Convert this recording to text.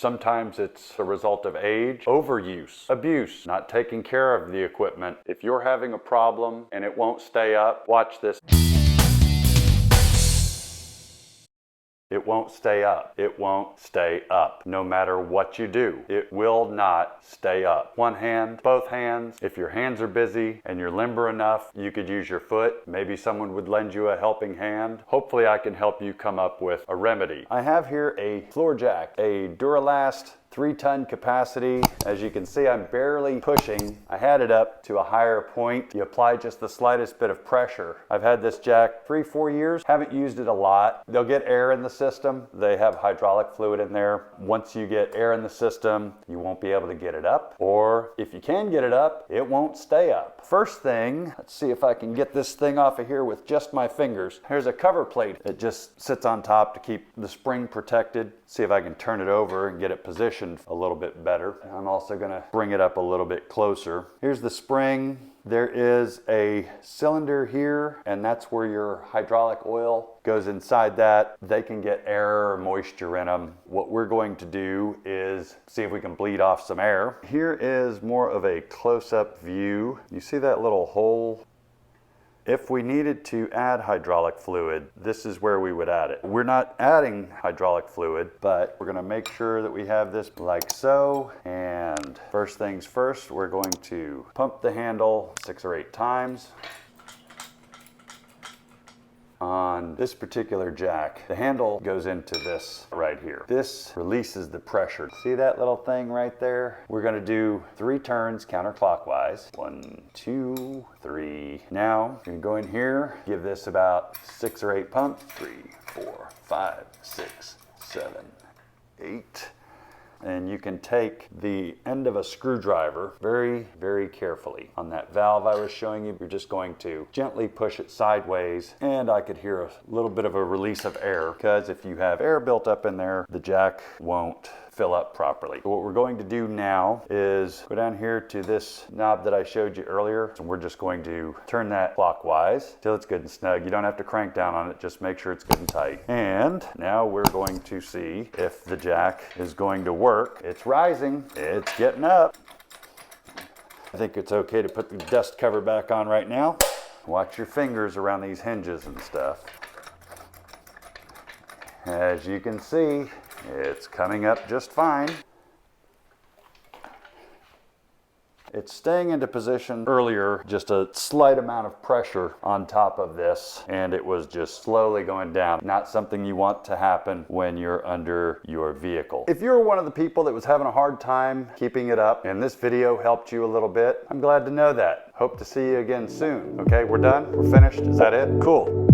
Sometimes it's a result of age, overuse, abuse, not taking care of the equipment. If you're having a problem and it won't stay up, watch this. It won't stay up. It won't stay up. No matter what you do, it will not stay up. One hand, both hands. If your hands are busy and you're limber enough, you could use your foot. Maybe someone would lend you a helping hand. Hopefully I can help you come up with a remedy. I have here a floor jack, a Duralast 3-ton capacity. As you can see, I'm barely pushing. I had it up to a higher point. You apply just the slightest bit of pressure. I've had this jack 3-4 years, haven't used it a lot. They'll get air in the system. They have hydraulic fluid in there. Once you get air in the system, you won't be able to get it up. Or if you can get it up, it won't stay up. First thing, let's see if I can get this thing off of here with just my fingers. Here's a cover plate. It just sits on top to keep the spring protected. See if I can turn it over and get it positioned a little bit better. I'm also gonna bring it up a little bit closer. Here's the spring. There is a cylinder here, and that's where your hydraulic oil goes inside that. They can get air or moisture in them. What we're going to do is see if we can bleed off some air. Here is more of a close-up view. You see that little hole? If we needed to add hydraulic fluid, this is where we would add it. We're not adding hydraulic fluid, but we're gonna make sure that we have this like so. And first things first, we're going to pump the handle 6 or 8 times. On this particular jack, the handle goes into this right here. This releases the pressure. See that little thing right there? We're gonna do 3 turns counterclockwise. 1, 2, 3. Now, you're gonna go in here, give this about 6 or 8 pumps. 3, 4, 5, 6, 7, 8. And you can take the end of a screwdriver very, very carefully. On that valve I was showing you, you're just going to gently push it sideways, and I could hear a little bit of a release of air, because if you have air built up in there, the jack won't fill up properly. So what we're going to do now is go down here to this knob that I showed you earlier, and we're just going to turn that clockwise till it's good and snug. You don't have to crank down on it, just make sure it's good and tight. And now we're going to see if the jack is going to work. It's rising, it's getting up. I think it's okay to put the dust cover back on right now. Watch your fingers around these hinges and stuff. As you can see, it's coming up just fine. It's staying into position earlier, just a slight amount of pressure on top of this, and it was just slowly going down. Not something you want to happen when you're under your vehicle. If you're one of the people that was having a hard time keeping it up, and this video helped you a little bit, I'm glad to know that. Hope to see you again soon. Okay, we're done? We're finished? Is that it? Cool.